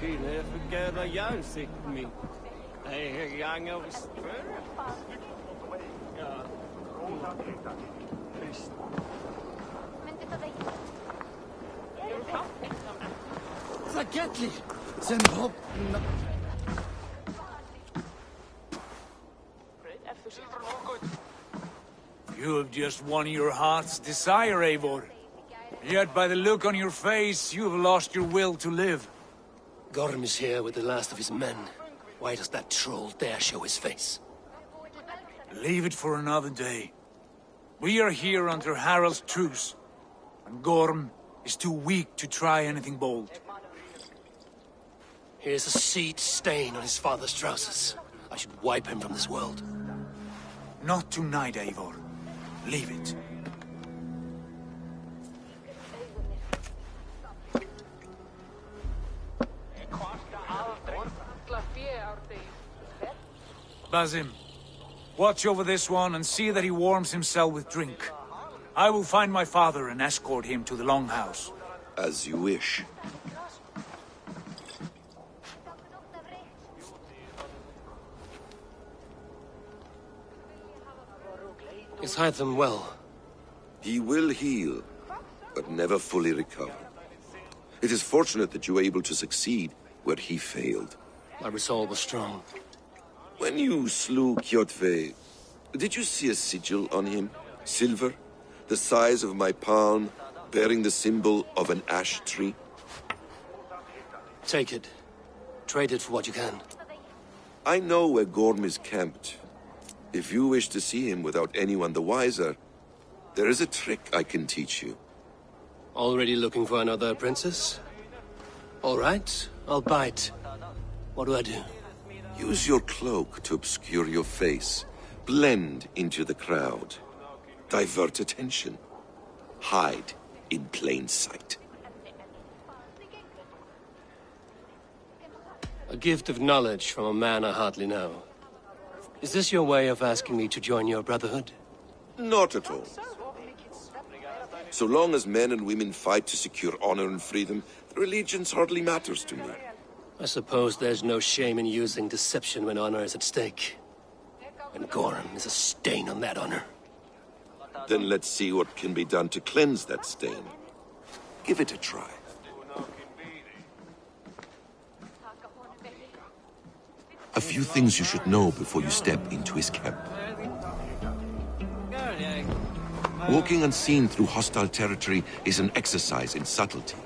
Fine förgöra jävligt mig. Det är jag av spöra. Ja. Visst. Zagetli! Sen hopp... You have just won your heart's desire, Eivor. Yet by the look on your face, you have lost your will to live. Gorm is here with the last of his men. Why does that troll dare show his face? Leave it for another day. We are here under Harald's truce, and Gorm is too weak to try anything bold. Here's a seed stain on his father's trousers. I should wipe him from this world. Not tonight, Eivor. Leave it. Basim, watch over this one and see that he warms himself with drink. I will find my father and escort him to the Longhouse. As you wish. He's hide them well. He will heal, but never fully recover. It is fortunate that you were able to succeed where he failed. My resolve was strong. When you slew Kjotve, did you see a sigil on him? Silver? The size of my palm, bearing the symbol of an ash tree? Take it. Trade it for what you can. I know where Gorm is camped. If you wish to see him without anyone the wiser, there is a trick I can teach you. Already looking for another princess? All right, I'll bite. What do I do? Use your cloak to obscure your face. Blend into the crowd. Divert attention. Hide in plain sight. A gift of knowledge from a man I hardly know. Is this your way of asking me to join your brotherhood? Not at all. So long as men and women fight to secure honor and freedom, their allegiance hardly matters to me. I suppose there's no shame in using deception when honor is at stake. And Gorm is a stain on that honor. Then let's see what can be done to cleanse that stain. Give it a try. A few things you should know before you step into his camp. Walking unseen through hostile territory is an exercise in subtlety.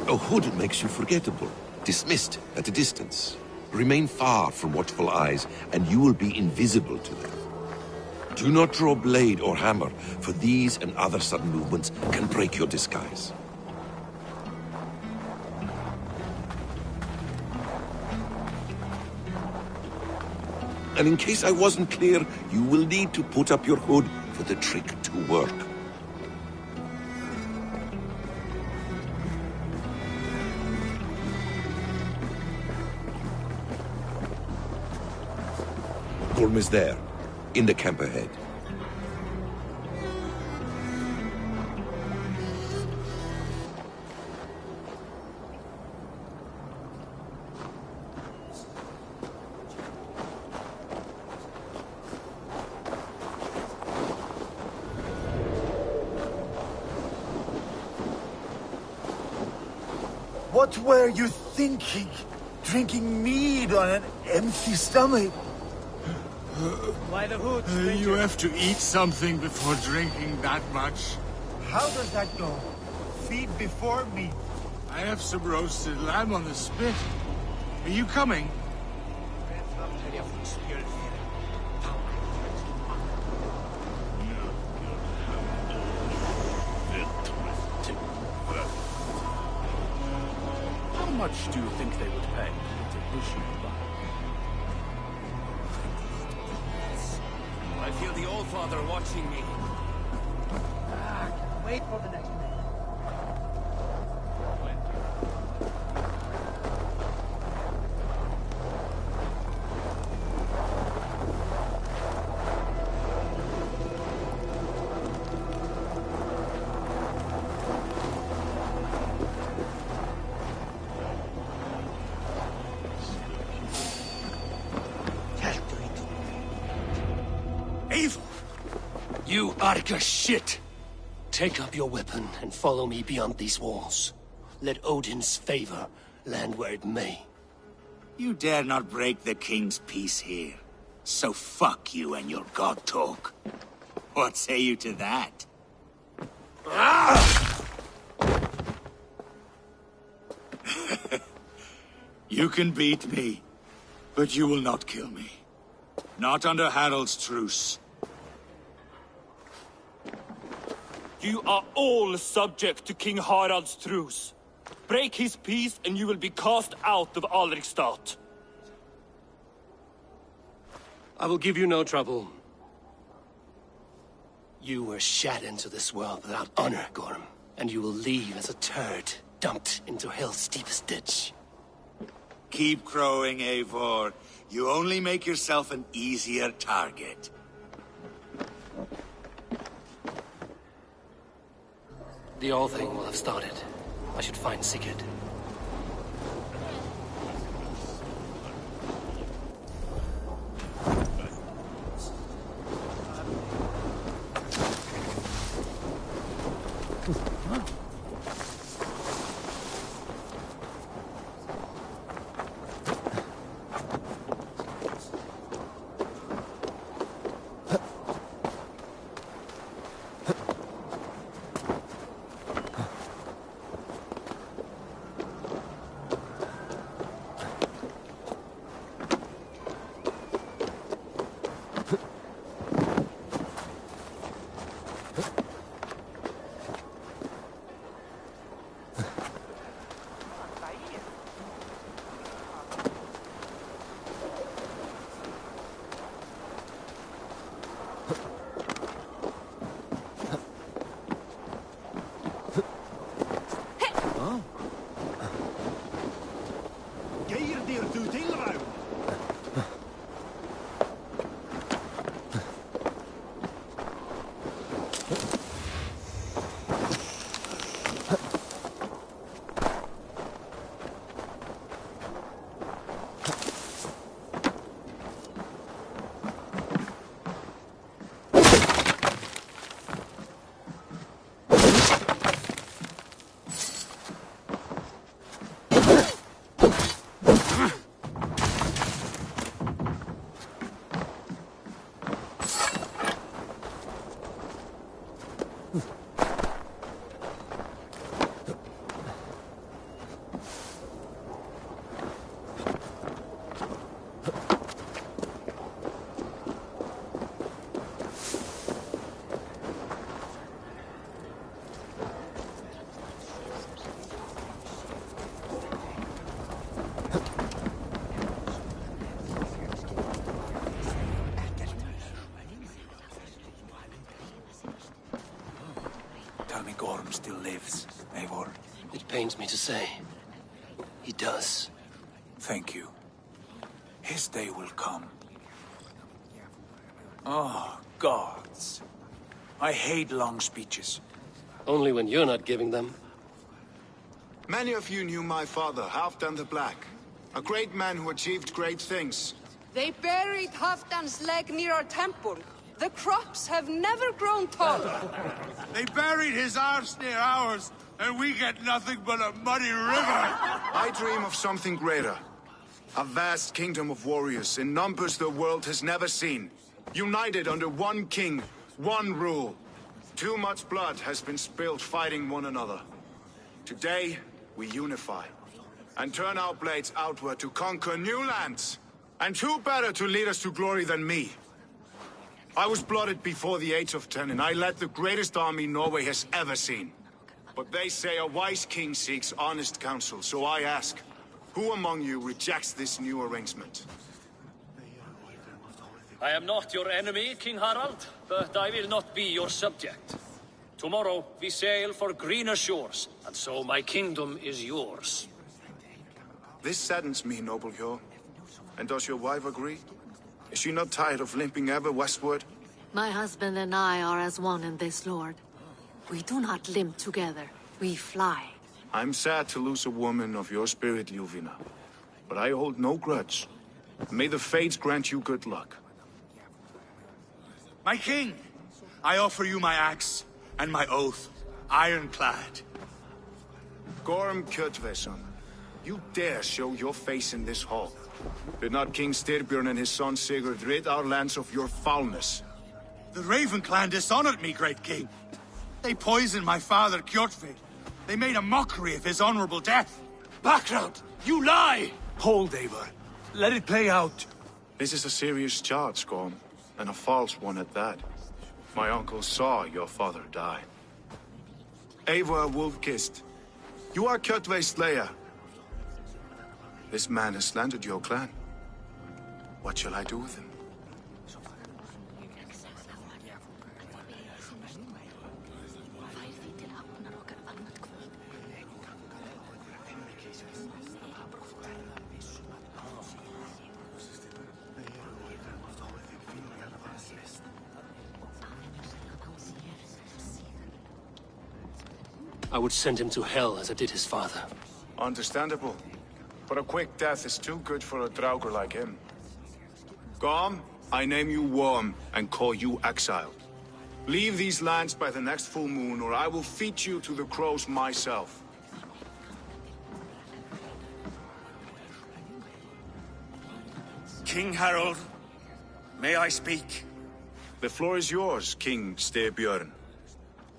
A hood makes you forgettable, dismissed at a distance. Remain far from watchful eyes, and you will be invisible to them. Do not draw blade or hammer, for these and other sudden movements can break your disguise. And in case I wasn't clear, you will need to put up your hood for the trick to work. Gorm is there, in the camp ahead. What were you thinking? Drinking mead on an empty stomach? Why the hood? You have to eat something before drinking that much. How does that go? Feed before meat. I have some roasted lamb on the spit. Are you coming? How much do you think they would pay to push you by? I feel the Old Father watching me. Wait for the next minute. You Arga shit! Take up your weapon and follow me beyond these walls. Let Odin's favor land where it may. You dare not break the king's peace here. So fuck you and your god talk. What say you to that? You can beat me, but you will not kill me. Not under Harald's truce. You are all subject to King Harald's truce. Break his peace and you will be cast out of Alrikstad. I will give you no trouble. You were shat into this world without honor, Gorm, and you will leave as a turd dumped into hell's deepest ditch. Keep crowing, Eivor. You only make yourself an easier target. The All Thing will have started. I should find Sigurd. Tell me Gorm still lives, Eivor. It pains me to say. He does. Thank you. His day will come. Oh, gods. I hate long speeches. Only when you're not giving them. Many of you knew my father, Halfdan the Black. A great man who achieved great things. They buried Halfdan's leg near our temple. The crops have never grown taller. They buried his arse near ours, and we get nothing but a muddy river. I dream of something greater. A vast kingdom of warriors in numbers the world has never seen. United under one king, one rule. Too much blood has been spilled fighting one another. Today, we unify. And turn our blades outward to conquer new lands. And who better to lead us to glory than me? I was blooded before the age of 10, and I led the greatest army Norway has ever seen. But they say a wise king seeks honest counsel, so I ask, who among you rejects this new arrangement? I am not your enemy, King Harald, but I will not be your subject. Tomorrow we sail for greener shores, and so my kingdom is yours. This saddens me, noble Hjor. And does your wife agree? Is she not tired of limping ever westward? My husband and I are as one in this, Lord. We do not limp together. We fly. I'm sad to lose a woman of your spirit, Ljuvina. But I hold no grudge. May the fates grant you good luck. My king, I offer you my axe and my oath, ironclad. Gorm Kjötveson, you dare show your face in this hall. Did not King Styrbjörn and his son Sigurd rid our lands of your foulness? The Raven clan dishonored me, great king. They poisoned my father, Kjotve. They made a mockery of his honorable death. Background! You lie! Hold, Eivor. Let it play out. This is a serious charge, Gorm, and a false one at that. My uncle saw your father die. Eivor Wolf-Kissed, you are Kjotve's slayer. This man has slandered your clan. What shall I do with him? I would send him to hell as I did his father. Understandable. But a quick death is too good for a Draugr like him. Gorm, I name you Worm and call you exiled. Leave these lands by the next full moon, or I will feed you to the crows myself. King Harold, may I speak? The floor is yours, King Styrbjörn.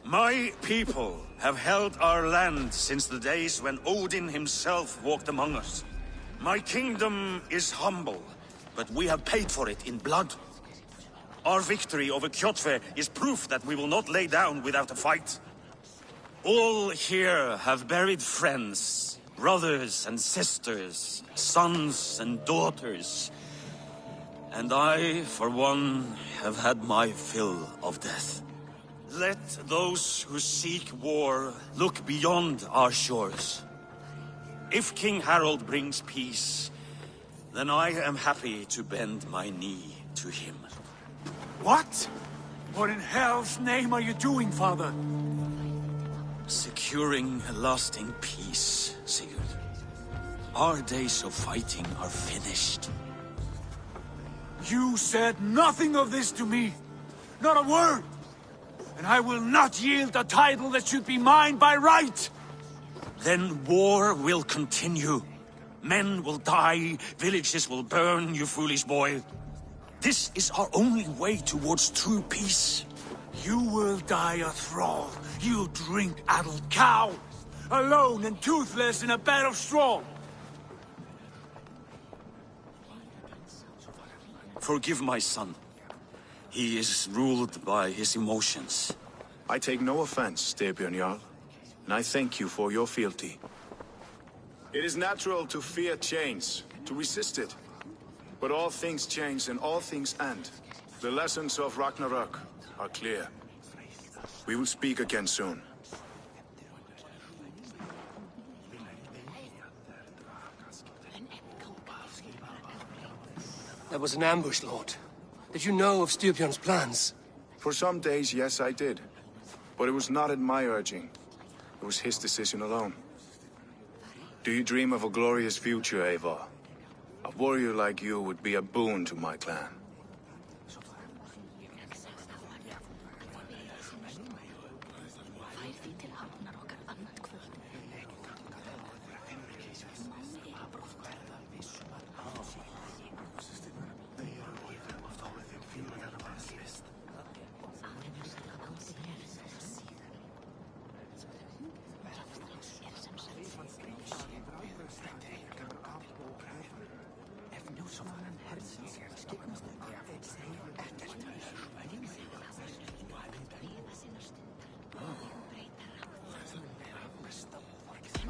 My people have held our land since the days when Odin himself walked among us. My kingdom is humble, but we have paid for it in blood. Our victory over Kjotve is proof that we will not lay down without a fight. All here have buried friends, brothers and sisters, sons and daughters. And I, for one, have had my fill of death. Let those who seek war look beyond our shores. If King Harold brings peace, then I am happy to bend my knee to him. What? What in hell's name are you doing, father? Securing a lasting peace, Sigurd. Our days of fighting are finished. You said nothing of this to me. Not a word. And I will not yield a title that should be mine by right. Then war will continue. Men will die, villages will burn, you foolish boy. This is our only way towards true peace. You will die a thrall. You drink-addled cow. Alone and toothless in a bed of straw. Forgive my son. He is ruled by his emotions. I take no offense, Styrbjörn Jarl, and I thank you for your fealty. It is natural to fear change, to resist it. But all things change and all things end. The lessons of Ragnarok are clear. We will speak again soon. That was an ambush, Lord. Did you know of Styrbjörn's plans? For some days, yes, I did. But it was not at my urging. It was his decision alone. Do you dream of a glorious future, Eivor? A warrior like you would be a boon to my clan.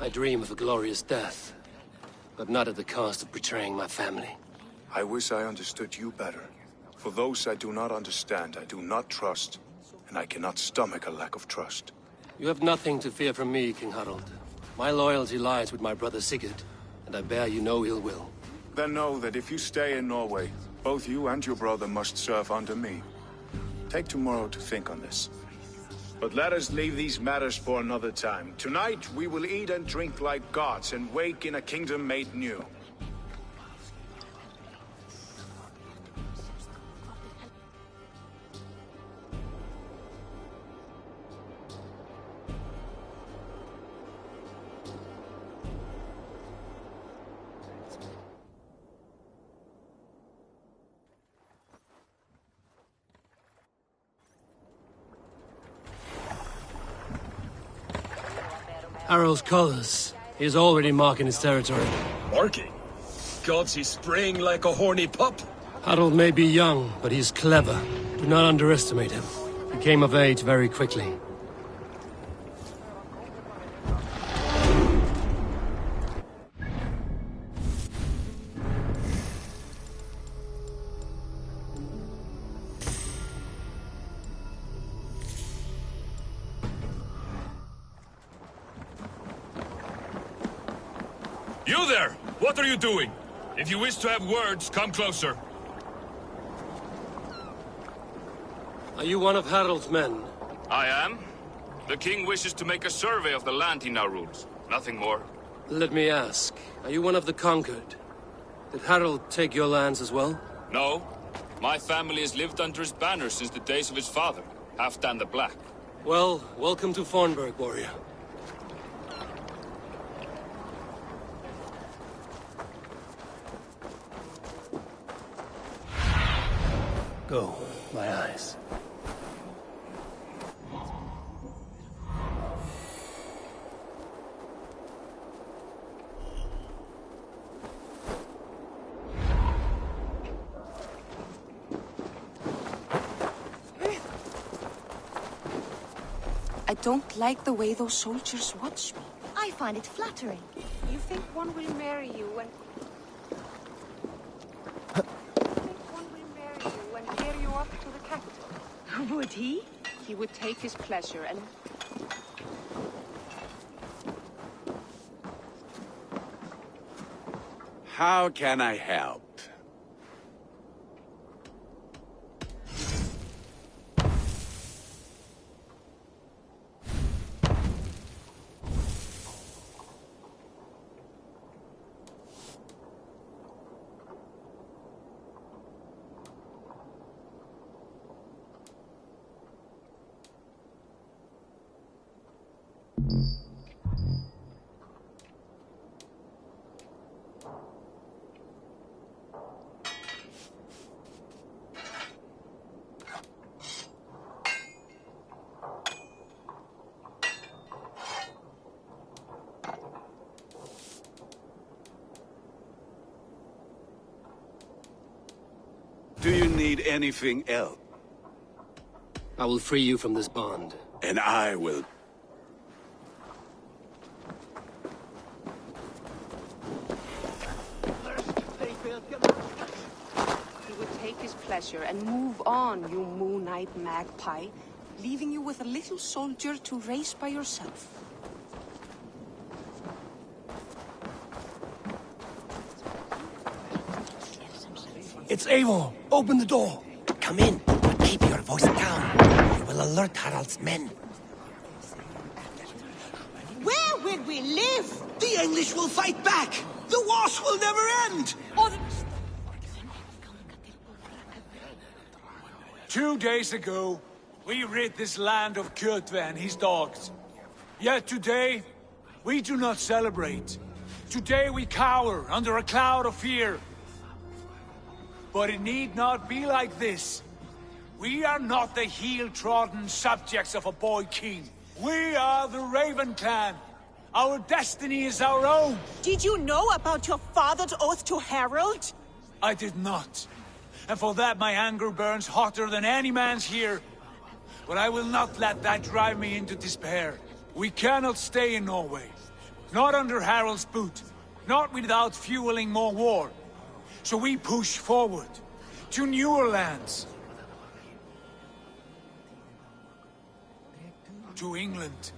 I dream of a glorious death, but not at the cost of betraying my family. I wish I understood you better. For those I do not understand, I do not trust, and I cannot stomach a lack of trust. You have nothing to fear from me, King Harald. My loyalty lies with my brother Sigurd, and I bear you no ill will. Then know that if you stay in Norway, both you and your brother must serve under me. Take tomorrow to think on this. But let us leave these matters for another time. Tonight, we will eat and drink like gods and wake in a kingdom made new. Harald's colors. He is already marking his territory. Marking? Gods, he's spraying like a horny pup. Harald may be young, but he's clever. Do not underestimate him. He came of age very quickly. You there! What are you doing? If you wish to have words, come closer. Are you one of Harald's men? I am. The king wishes to make a survey of the land he now rules. Nothing more. Let me ask, are you one of the conquered? Did Harald take your lands as well? No. My family has lived under his banner since the days of his father, Halfdan the Black. Well, welcome to Fornburg, warrior. Go, my eyes. I don't like the way those soldiers watch me. I find it flattering. You think one will marry you and... bear you up to the capital? Would he? He would take his pleasure and... How can I help? Do you need anything else? I will free you from this bond. And I will... He would take his pleasure and move on, you moon-eyed magpie, leaving you with a little soldier to race by yourself. It's Eivor! Open the door! Come in, but keep your voice down. You will alert Harald's men. Where will we live? The English will fight back! The wars will never end! 2 days ago, we rid this land of Kjotve and his dogs. Yet today, we do not celebrate. Today we cower under a cloud of fear. But it need not be like this. We are not the heel-trodden subjects of a boy king. We are the Raven clan. Our destiny is our own. Did you know about your father's oath to Harald? I did not. And for that my anger burns hotter than any man's here. But I will not let that drive me into despair. We cannot stay in Norway. Not under Harald's boot. Not without fueling more war. So we push forward, to newer lands. To England.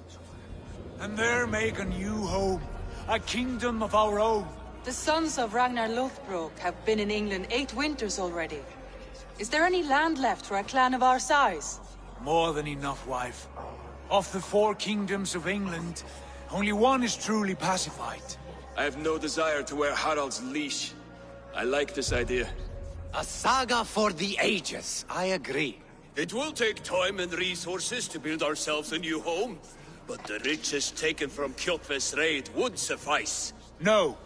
And there make a new home, a kingdom of our own. The sons of Ragnar Lothbrok have been in England 8 winters already. Is there any land left for a clan of our size? More than enough, wife. Of the 4 kingdoms of England, only one is truly pacified. I have no desire to wear Harald's leash. I like this idea. A saga for the ages, I agree. It will take time and resources to build ourselves a new home, but the riches taken from Kjotve's raid would suffice. No.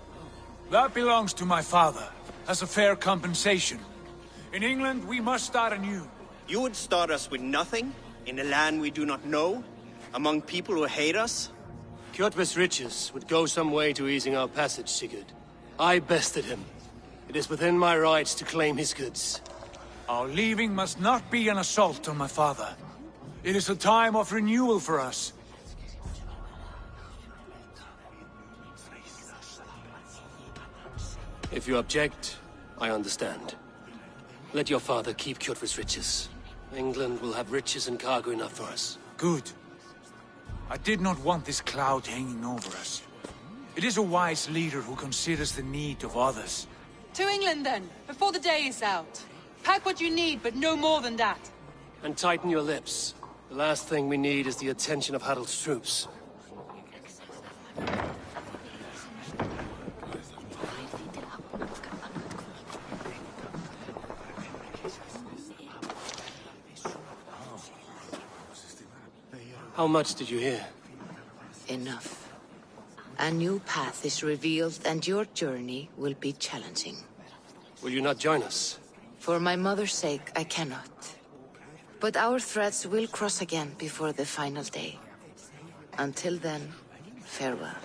That belongs to my father, as a fair compensation. In England, we must start anew. You would start us with nothing, in a land we do not know, among people who hate us? Kjotve's riches would go some way to easing our passage, Sigurd. I bested him. It is within my rights to claim his goods. Our leaving must not be an assault on my father. It is a time of renewal for us. If you object, I understand. Let your father keep Kjotve's riches. England will have riches and cargo enough for us. Good. I did not want this cloud hanging over us. It is a wise leader who considers the need of others. To England, then, before the day is out. Pack what you need, but no more than that. And tighten your lips. The last thing we need is the attention of Harald's troops. How much did you hear? Enough. A new path is revealed, and your journey will be challenging. Will you not join us? For my mother's sake, I cannot. But our threads will cross again before the final day. Until then, farewell.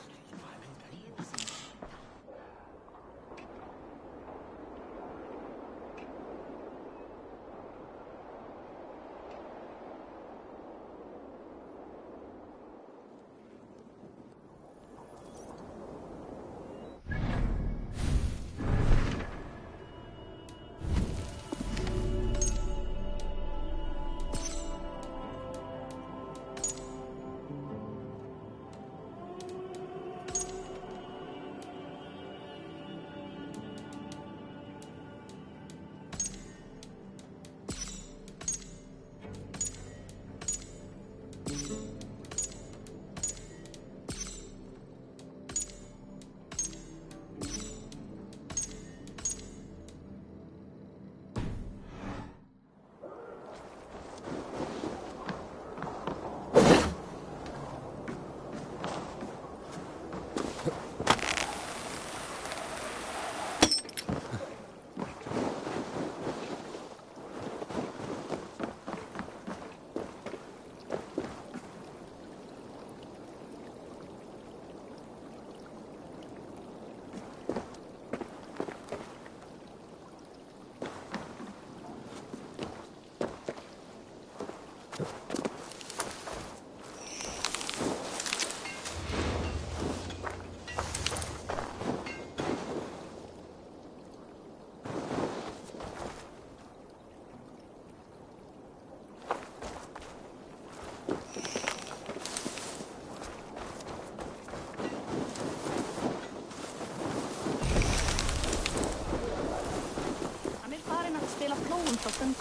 Frá göngunum.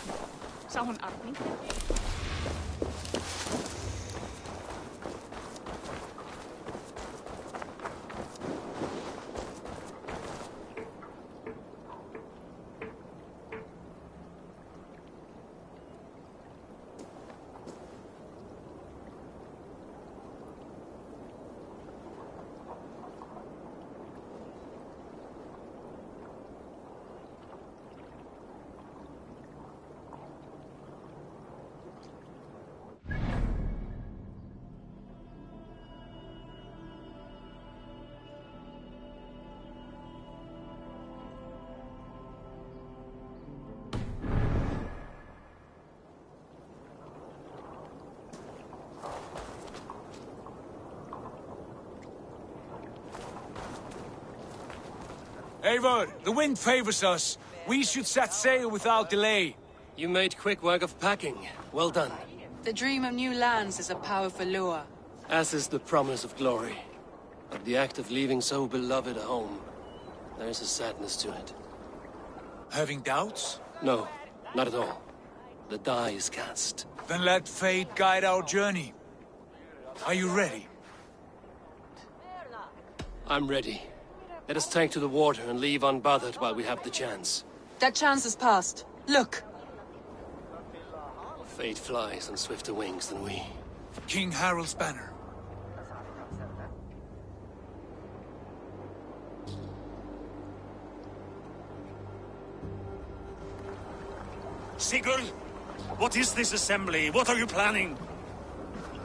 Sá hún Arning. Eivor, the wind favors us. We should set sail without delay. You made quick work of packing. Well done. The dream of new lands is a powerful lure. As is the promise of glory. But the act of leaving so beloved a home, there's a sadness to it. Having doubts? No, not at all. The die is cast. Then let fate guide our journey. Are you ready? I'm ready. Let us take to the water and leave unbothered while we have the chance. That chance is past. Look! Fate flies on swifter wings than we. King Harald's banner. Sigurd! What is this assembly? What are you planning?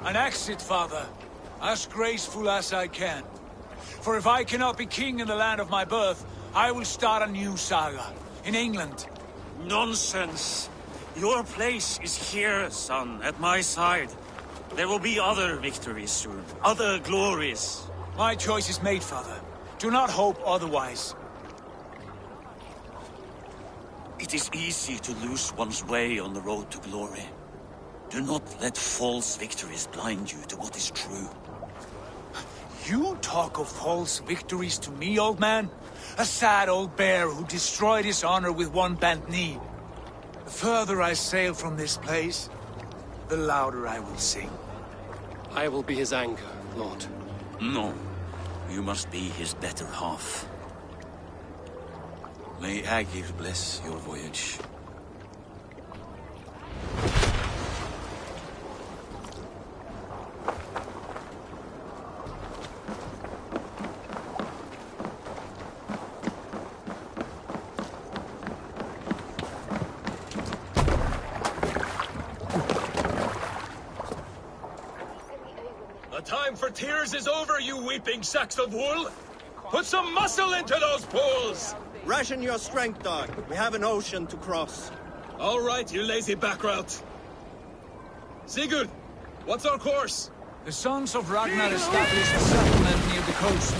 An exit, father. as graceful as I can. For if I cannot be king in the land of my birth, I will start a new saga, in England. Nonsense! Your place is here, son, at my side. There will be other victories soon, other glories. My choice is made, father. Do not hope otherwise. It is easy to lose one's way on the road to glory. Do not let false victories blind you to what is true. You talk of false victories to me, old man? A sad old bear who destroyed his honor with one bent knee. The further I sail from this place, the louder I will sing. I will be his anchor, Lord. No. You must be his better half. May Agir bless your voyage. The time for tears is over, you weeping sacks of wool! Put some muscle into those pools! Ration your strength, dog. We have an ocean to cross. All right, you lazy backrout. Sigurd, what's our course? The sons of Ragnar established a settlement near the coast.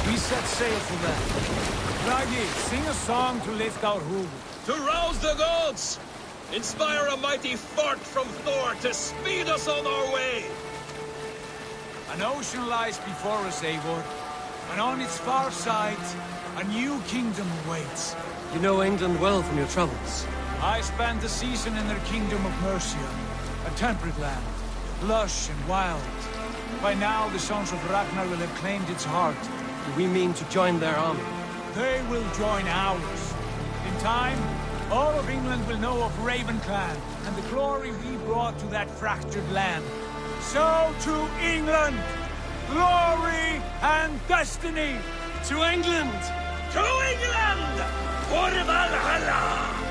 We set sail for them. Ragi, sing a song to lift our hood. To rouse the gods! Inspire a mighty fart from Thor to speed us on our way! An ocean lies before us, Eivor, and on its far side, a new kingdom awaits. You know England well from your travels. I spent a season in their kingdom of Mercia, a temperate land, lush and wild. By now, the sons of Ragnar will have claimed its heart. Do we mean to join their army? They will join ours. In time, all of England will know of Raven Clan and the glory we brought to that fractured land. So to England! Glory and destiny! To England! To England! For Valhalla!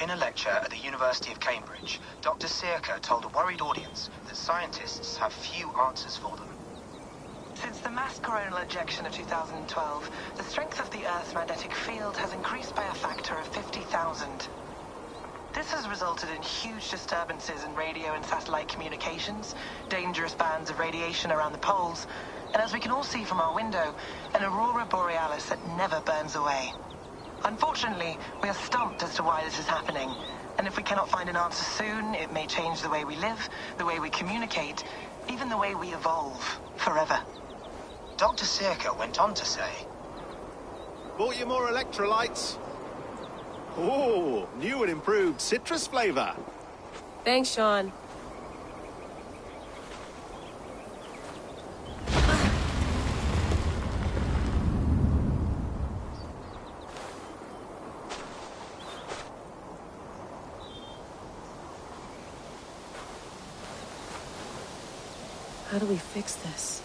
In a lecture at the University of Cambridge, Dr. Circa told a worried audience that scientists have few answers for them. Since the mass coronal ejection of 2012, the strength of the Earth's magnetic field has increased by a factor of 50,000. This has resulted in huge disturbances in radio and satellite communications, dangerous bands of radiation around the poles, and as we can all see from our window, an aurora borealis that never burns away. Unfortunately, we are stumped as to why this is happening, and if we cannot find an answer soon, it may change the way we live, the way we communicate, even the way we evolve, forever. Dr. Circa went on to say, Bought you more electrolytes? Oh, new and improved citrus flavor. Thanks, Sean. How do we fix this?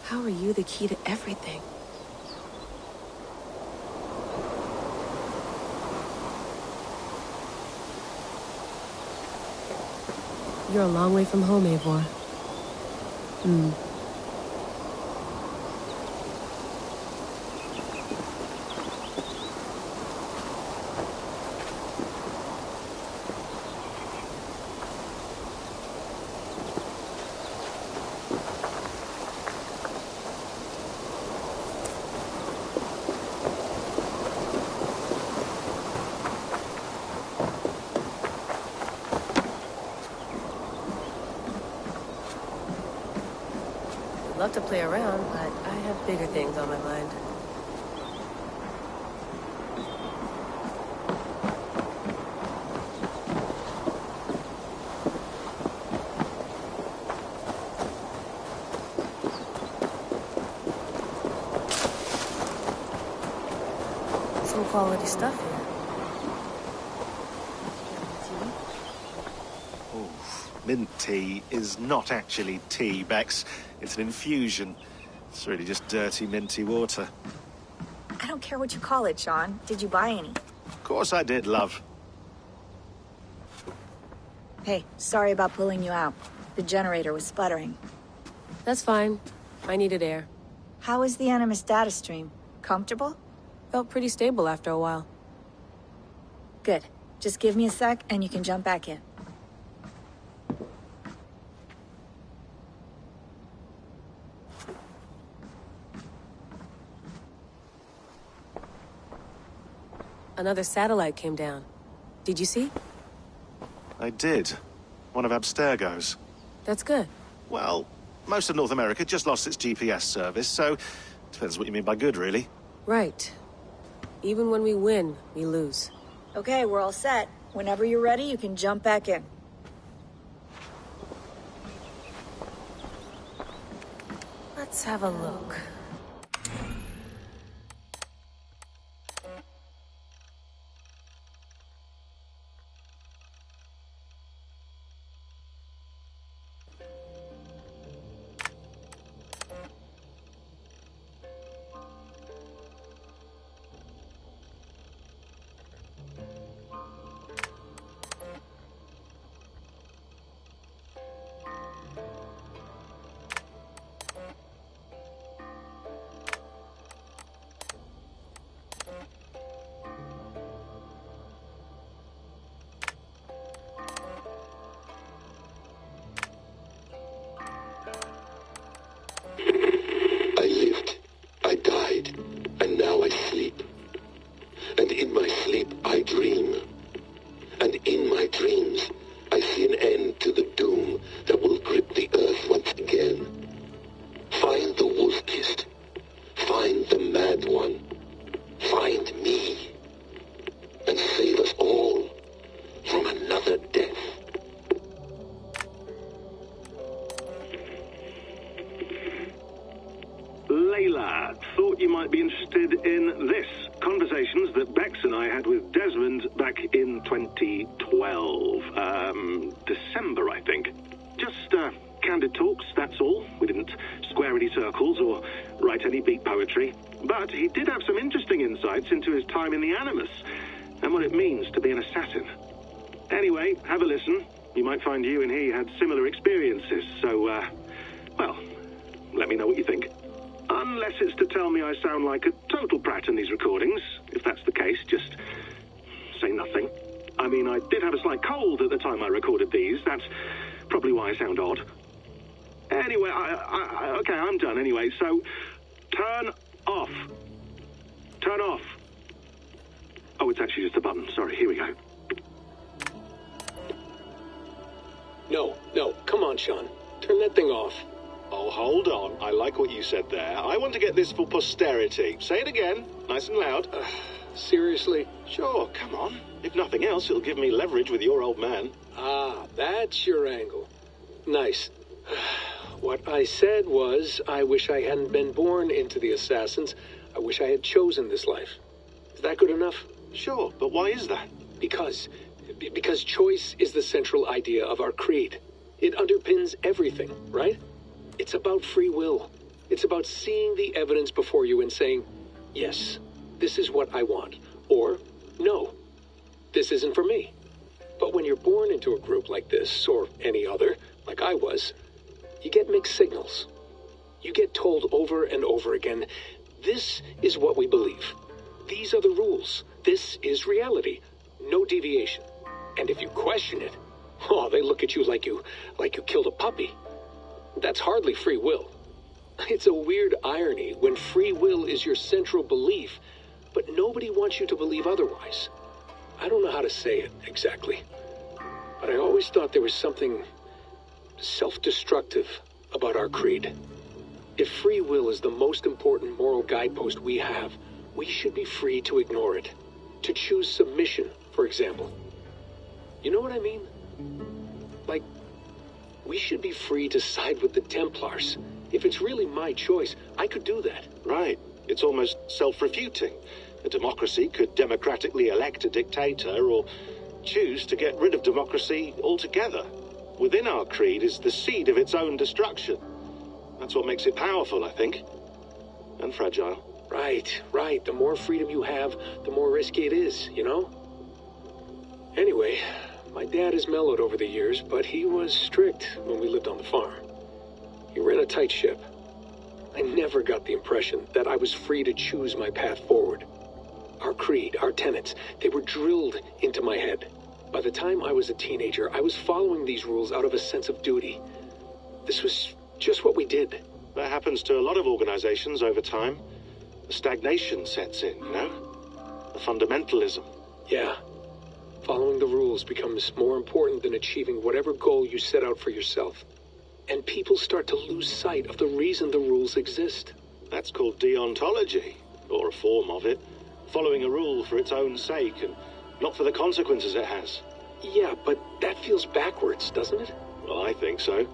How are you the key to everything? You're a long way from home, Eivor. I'd love to play around, but I have bigger things on my mind. Some quality stuff here. Mint tea is not actually tea, Bex. It's an infusion. It's really just dirty, minty water. I don't care what you call it, Sean. Did you buy any? Of course I did, love. Hey, sorry about pulling you out. The generator was sputtering. That's fine. I needed air. How is the Animus data stream? Comfortable? Felt pretty stable after a while. Good. Just give me a sec and you can jump back in. Another satellite came down. Did you see? I did. One of Abstergo's. That's good. Well, most of North America just lost its GPS service, so depends what you mean by good, really. Right. Even when we win, we lose. Okay, we're all set. Whenever you're ready, you can jump back in. Let's have a look. December, I think. Just candid talks, that's all. We didn't square any circles or write any beat poetry. But he did have some interesting insights into his time in the Animus and what it means to be an assassin. Anyway, have a listen. You might find you and he had similar experiences, so, well, let me know what you think. Unless it's to tell me I sound like a total brat in these recordings. If that's the case, just say nothing. I mean, I did have a slight cold at the time I recorded these. That's probably why I sound odd. Anyway, okay, I'm done anyway, so turn off. Turn off. Oh, it's actually just a button. Sorry, here we go. No, come on, Sean. Turn that thing off. Oh, hold on. I like what you said there. I want to get this for posterity. Say it again, nice and loud. Seriously? Sure, come on. If nothing else, it'll give me leverage with your old man. Ah, that's your angle. Nice. What I said was, I wish I hadn't been born into the Assassins. I wish I had chosen this life. Is that good enough? Sure, but why is that? Because choice is the central idea of our creed. It underpins everything, right? It's about free will. It's about seeing the evidence before you and saying, yes, this is what I want. Or, no, this isn't for me. But when you're born into a group like this, or any other, like I was, you get mixed signals. You get told over and over again, this is what we believe. These are the rules. This is reality. No deviation. And if you question it, oh, they look at you like you killed a puppy. That's hardly free will. It's a weird irony when free will is your central belief, but nobody wants you to believe otherwise. I don't know how to say it exactly, but I always thought there was something self-destructive about our creed. If free will is the most important moral guidepost we have, we should be free to ignore it. To choose submission, for example. You know what I mean? Like, we should be free to side with the Templars. If it's really my choice, I could do that. Right. It's almost self-refuting. A democracy could democratically elect a dictator or choose to get rid of democracy altogether. Within our creed is the seed of its own destruction. That's what makes it powerful, I think. And fragile. Right. The more freedom you have, the more risky it is, you know? Anyway, my dad has mellowed over the years, but he was strict when we lived on the farm. He ran a tight ship. I never got the impression that I was free to choose my path forward. Our creed, our tenets, they were drilled into my head. By the time I was a teenager, I was following these rules out of a sense of duty. This was just what we did. That happens to a lot of organizations over time. The stagnation sets in, you know? The fundamentalism. Yeah. Following the rules becomes more important than achieving whatever goal you set out for yourself. And people start to lose sight of the reason the rules exist. That's called deontology, or a form of it. Following a rule for its own sake, and not for the consequences it has. Yeah, but that feels backwards, doesn't it? Well, I think so.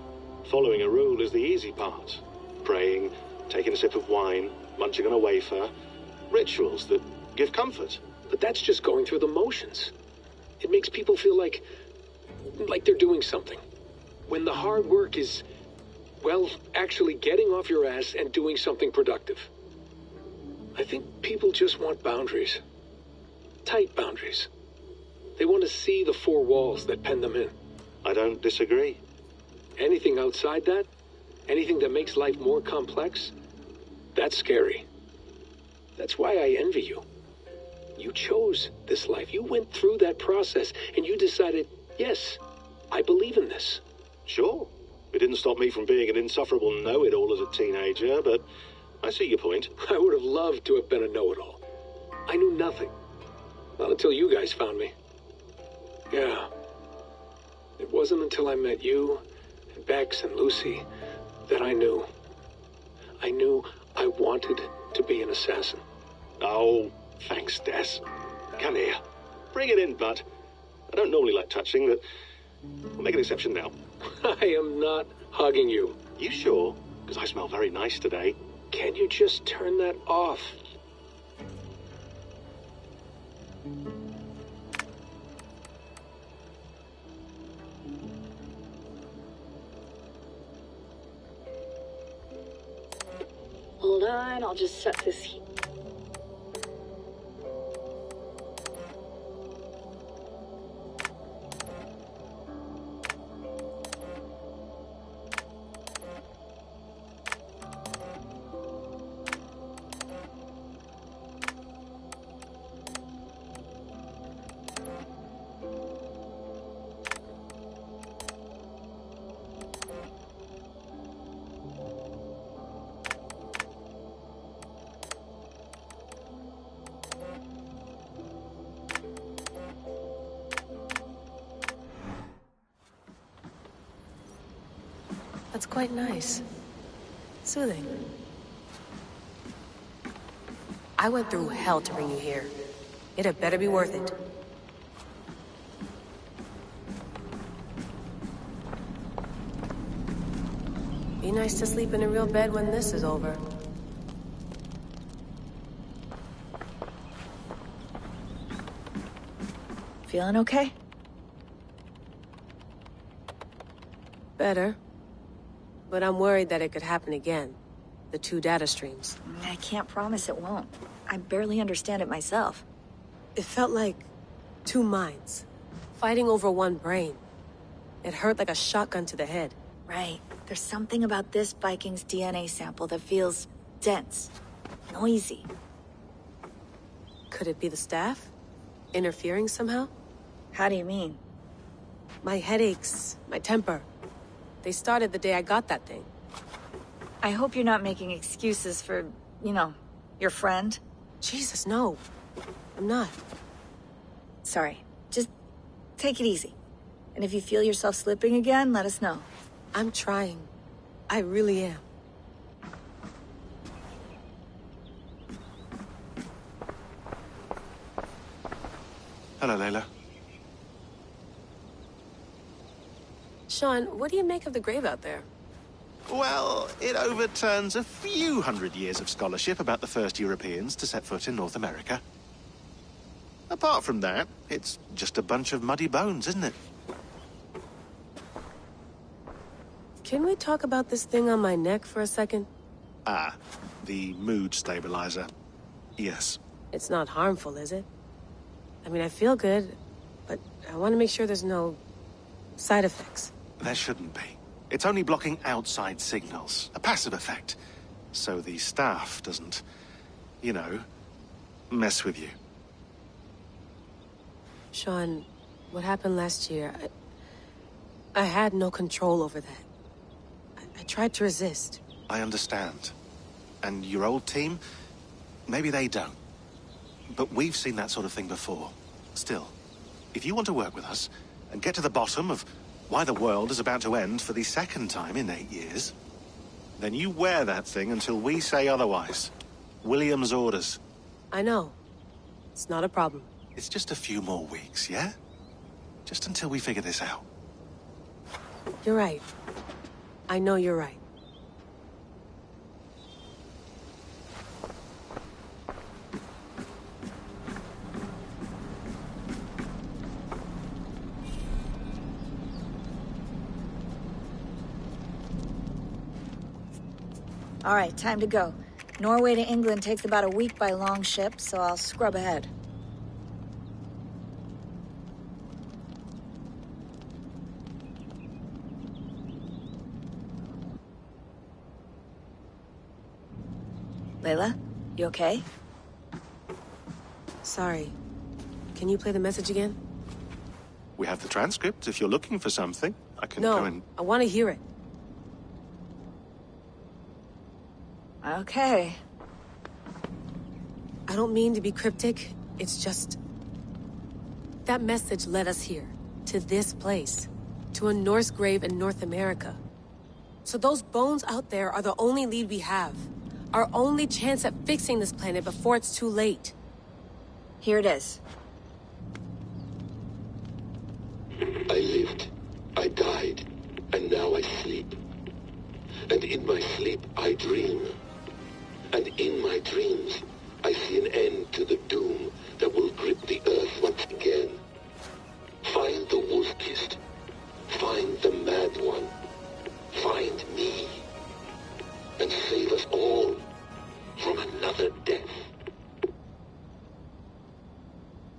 Following a rule is the easy part. Praying, taking a sip of wine, munching on a wafer. Rituals that give comfort. But that's just going through the motions. It makes people feel like they're doing something. When the hard work is, well, actually getting off your ass and doing something productive. I think people just want boundaries. Tight boundaries. They want to see the four walls that pen them in. I don't disagree. Anything outside that, anything that makes life more complex, that's scary. That's why I envy you. You chose this life. You went through that process, and you decided, yes, I believe in this. Sure. It didn't stop me from being an insufferable know-it-all as a teenager, but I see your point. I would have loved to have been a know-it-all. I knew nothing. Not until you guys found me. Yeah. It wasn't until I met you, and Bex and Lucy, that I knew. I knew I wanted to be an assassin. Oh, thanks, Des. Come here. Bring it in, bud. I don't normally like touching, but we'll make an exception now. I am not hugging you. You sure? Because I smell very nice today. Can you just turn that off? Hold on, I'll just set this heat. That's quite nice. Soothing. I went through hell to bring you here. It had better be worth it. Be nice to sleep in a real bed when this is over. Feeling okay? Better. But I'm worried that it could happen again. The two data streams. I can't promise it won't. I barely understand it myself. It felt like two minds. fighting over one brain. It hurt like a shotgun to the head. Right. There's something about this Viking's DNA sample that feels dense, noisy. Could it be the staff? Interfering somehow? How do you mean? My headaches, my temper. They started the day I got that thing. I hope you're not making excuses for, you know, your friend. Jesus, no. I'm not. Sorry. Just take it easy. And if you feel yourself slipping again, let us know. I'm trying. I really am. Hello, Layla. Sean, what do you make of the grave out there? Well, it overturns a few hundred years of scholarship about the first Europeans to set foot in North America. Apart from that, it's just a bunch of muddy bones, isn't it? Can we talk about this thing on my neck for a second? Ah, the mood stabilizer. Yes. It's not harmful, is it? I mean, I feel good, but I want to make sure there's no side effects. There shouldn't be. It's only blocking outside signals, a passive effect. So the staff doesn't, you know, mess with you. Sean, what happened last year, I had no control over that. I tried to resist. I understand. And your old team, maybe they don't. But we've seen that sort of thing before. Still, if you want to work with us and get to the bottom of why the world is about to end for the second time in 8 years, then you wear that thing until we say otherwise. William's orders. I know. It's not a problem. It's just a few more weeks, yeah? Just until we figure this out. You're right. I know you're right. All right, time to go. Norway to England takes about a week by long ship, so I'll scrub ahead. Layla, you okay? Sorry. Can you play the message again? We have the transcript. If you're looking for something, I can No, go and... I want to hear it. Okay. I don't mean to be cryptic. It's just... that message led us here. To this place. To a Norse grave in North America. So those bones out there are the only lead we have. Our only chance at fixing this planet before it's too late. Here it is. I lived, I died, and now I sleep. And in my sleep I dream. And in my dreams I see an end to the doom that will grip the earth once again. Find the wolf-kissed. Find the mad one. Find me. And save us all from another death.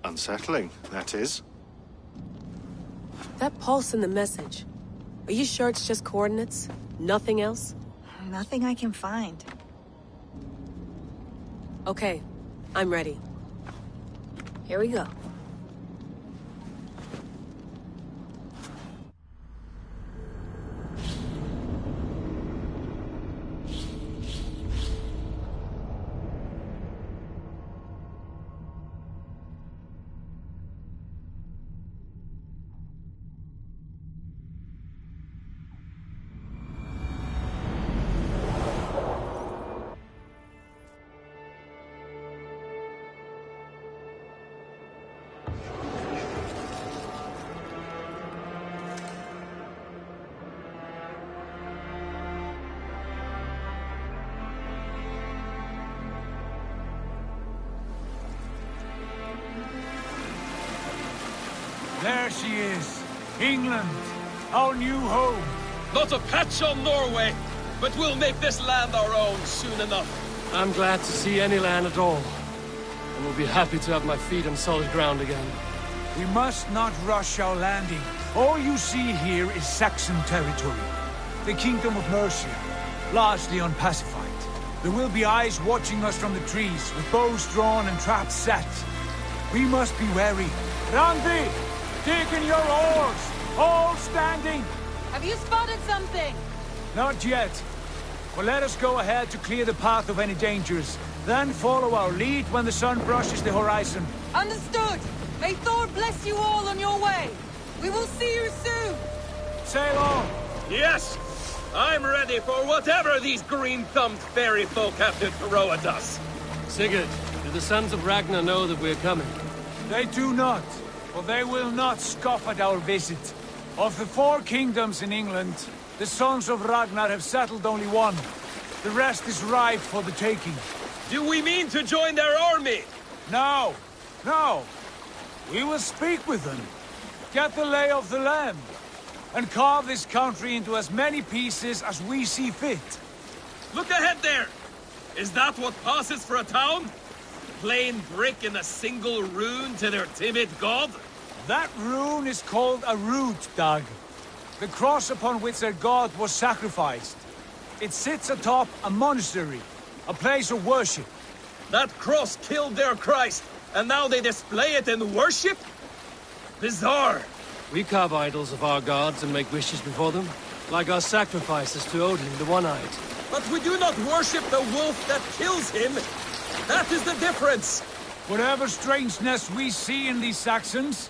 Unsettling, that is. That pulse in the message. Are you sure it's just coordinates? Nothing else? Nothing I can find. Okay, I'm ready. Here we go. There she is. England. Our new home. Not a patch on Norway, but we'll make this land our own soon enough. I'm glad to see any land at all. And will be happy to have my feet on solid ground again. We must not rush our landing. All you see here is Saxon territory. The Kingdom of Mercia, largely unpacified. There will be eyes watching us from the trees, with bows drawn and traps set. We must be wary. Randi! Dig in your oars! All standing! Have you spotted something? Not yet. But let us go ahead to clear the path of any dangers. Then follow our lead when the sun brushes the horizon. Understood! May Thor bless you all on your way! We will see you soon! Sail on! Yes! I'm ready for whatever these green-thumbed fairy folk have to throw at us! Sigurd, do the sons of Ragnar know that we're coming? They do not, for they will not scoff at our visit. Of the 4 kingdoms in England, the sons of Ragnar have settled only one. The rest is ripe for the taking. Do we mean to join their army? No, no. We will speak with them, get the lay of the land, and carve this country into as many pieces as we see fit. Look ahead there! Is that what passes for a town? Plain brick in a single rune to their timid god? That rune is called a root, Dag. The cross upon which their god was sacrificed. It sits atop a monastery, a place of worship. That cross killed their Christ, and now they display it in worship? Bizarre. We carve idols of our gods and make wishes before them, like our sacrifices to Odin, the One-Eyed. But we do not worship the wolf that kills him. That is the difference. Whatever strangeness we see in these Saxons,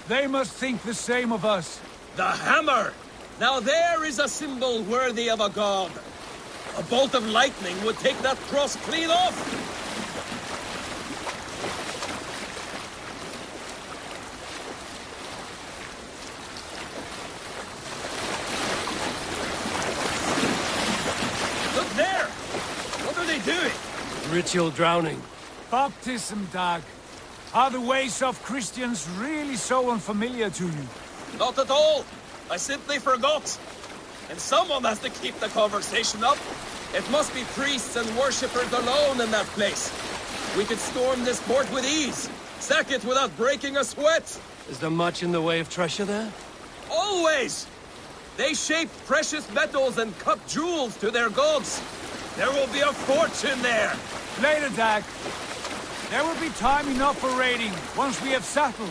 they must think the same of us. The hammer! Now there is a symbol worthy of a god. A bolt of lightning would take that cross clean off. Look there! What are they doing? Ritual drowning. Baptism, Dag. Are the ways of Christians really so unfamiliar to you? Not at all. I simply forgot. And someone has to keep the conversation up. It must be priests and worshippers alone in that place. We could storm this port with ease. Sack it without breaking a sweat. Is there much in the way of treasure there? Always! They shape precious metals and cut jewels to their gods. There will be a fortune there. Later, Dag. There will be time enough for raiding, once we have settled.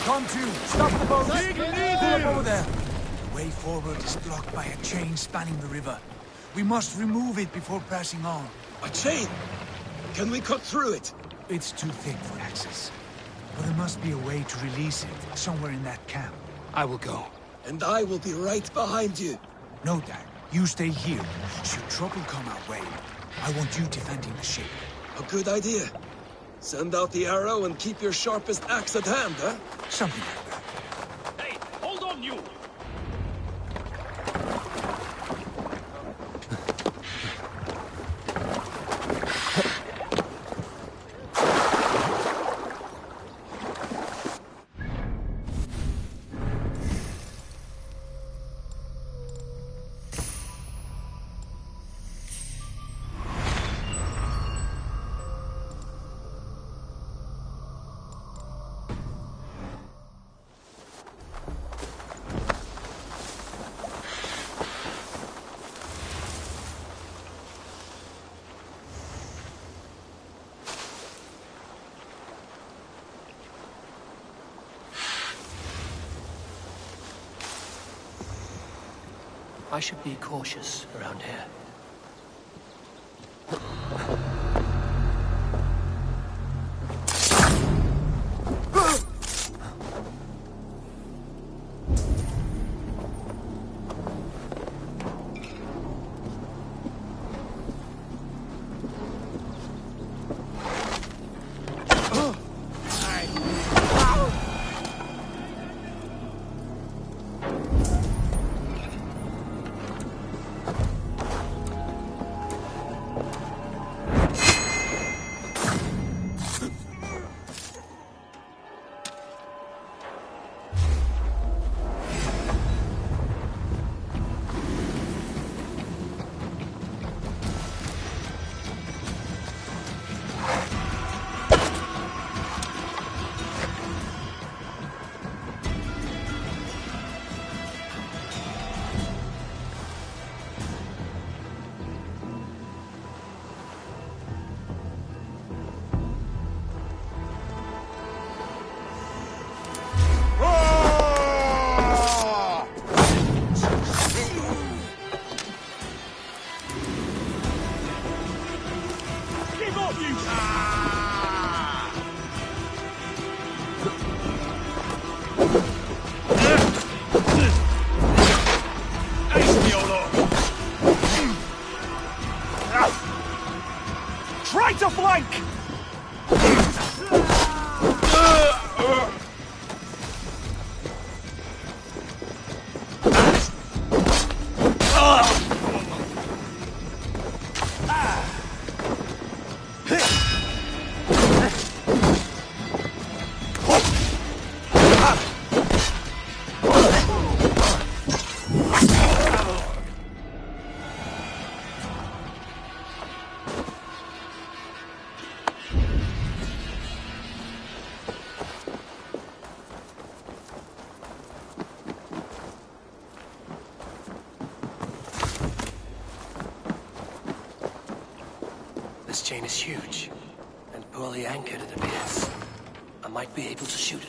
Come to, stop the boat! Pull up over there! The way forward is blocked by a chain spanning the river. We must remove it before pressing on. A chain? Can we cut through it? It's too thick for access. But there must be a way to release it, somewhere in that camp. I will go. And I will be right behind you. No, Dag. You stay here. Should trouble come our way, I want you defending the ship. A good idea. Send out the arrow and keep your sharpest axe at hand, huh? Something like that. Hey, hold on, you! I should be cautious around here. chain is huge, and poorly anchored it appears. I might be able to shoot it.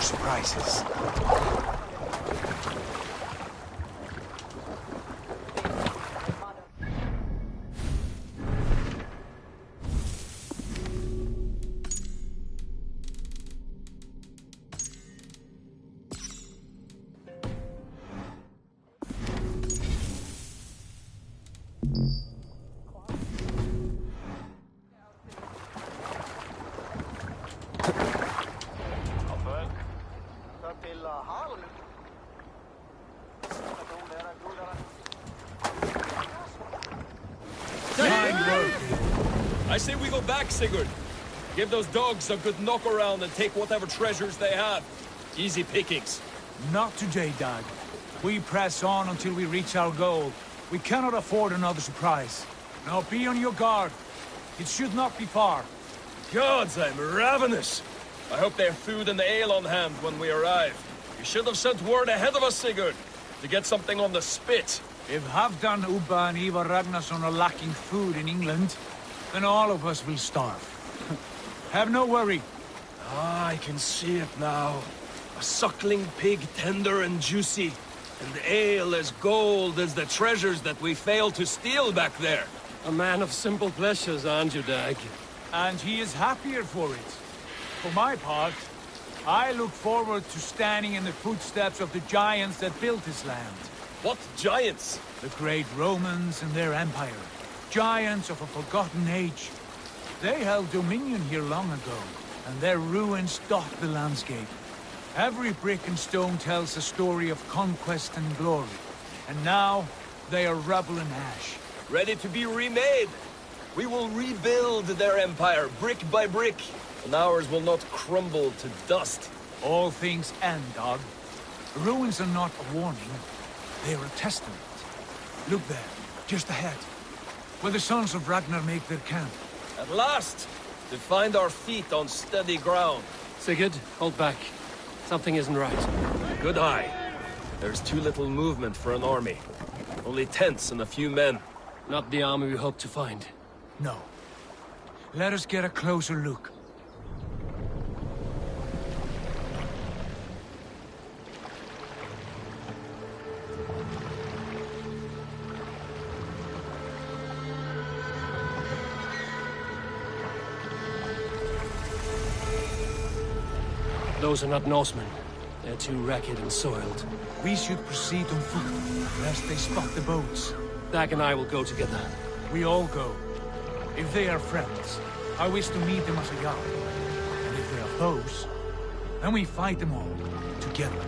Surprises. I say we go back, Sigurd. Give those dogs a good knock around and take whatever treasures they have. Easy pickings. Not today, Dag. We press on until we reach our goal. We cannot afford another surprise. Now be on your guard. It should not be far. Gods, I'm ravenous. I hope they have food and ale on hand when we arrive. You should have sent word ahead of us, Sigurd, to get something on the spit. If Halfdan, Ubba and Ivar Ragnarsson are lacking food in England, then all of us will starve. Have no worry. Ah, I can see it now. A suckling pig, tender and juicy. And ale as gold as the treasures that we failed to steal back there. A man of simple pleasures, aren't you, Dag? And he is happier for it. For my part, I look forward to standing in the footsteps of the giants that built this land. What giants? The great Romans and their empire. Giants of a forgotten age. They held dominion here long ago, and their ruins dot the landscape. Every brick and stone tells a story of conquest and glory. And now, they are rubble and ash. Ready to be remade. We will rebuild their empire, brick by brick, and ours will not crumble to dust. All things end, Dog. Ruins are not a warning. They are a testament. Look there, just ahead, where the sons of Ragnar make their camp. At last! To find our feet on steady ground. Sigurd, hold back. Something isn't right. Good eye. There's too little movement for an army. Only tents and a few men. Not the army we hope to find. No. Let us get a closer look. Those are not Norsemen. They're too ragged and soiled. We should proceed on foot, lest they spot the boats. Dag and I will go together. We all go. If they are friends, I wish to meet them as a yard. And if they are foes, then we fight them all, together.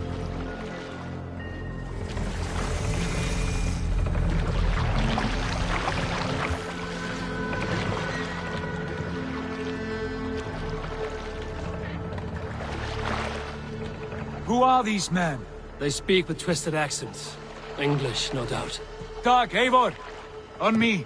Who are these men? They speak with twisted accents. English, no doubt. Dag, Eivor! On me!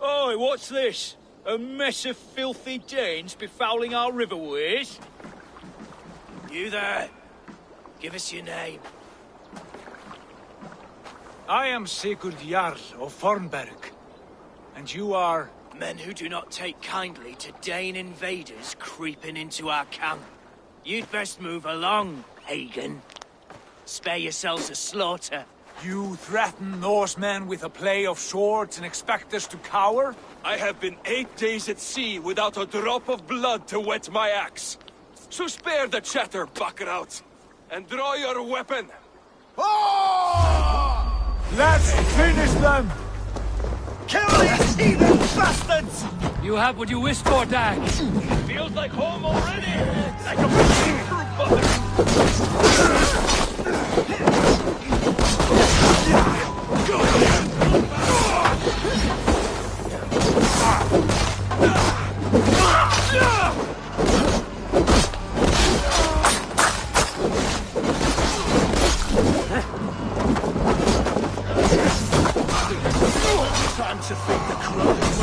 Oi, what's this? A mess of filthy Danes befouling our riverways? You there! Give us your name. I am Sigurd Jarl of Fornberg. And you are? Men who do not take kindly to Dane invaders creeping into our camp. You'd best move along, pagan. Spare yourselves a slaughter. You threaten Norsemen with a play of swords and expect us to cower? I have been 8 days at sea without a drop of blood to wet my axe. So spare the chatter, Buckerout. and draw your weapon. Let's finish them! Kill these heathen bastards! You have what you wished for, Dag. Feels like home already! Like a through butter! Time to feed the crows.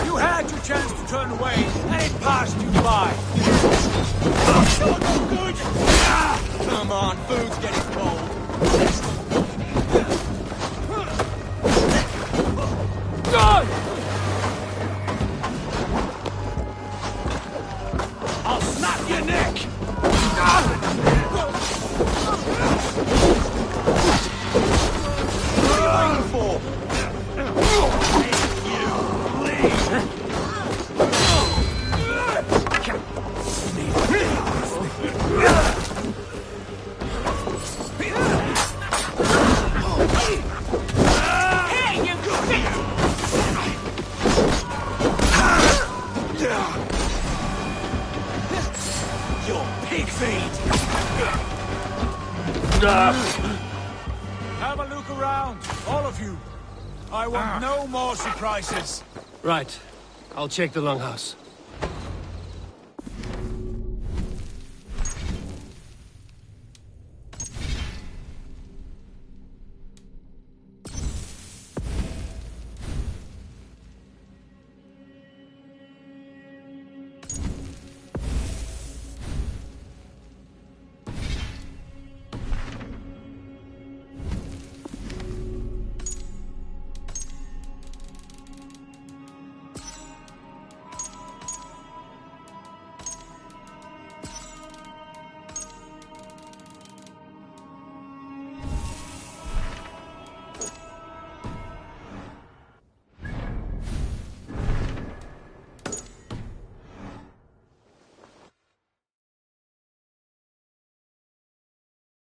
You had your chance to turn away, and it passed you by. No good! Come on, food's getting cold. Good! I'll snap your neck! What are you waiting for? Your pig feed! Have a look around, all of you. I want no more surprises. Right. I'll check the longhouse.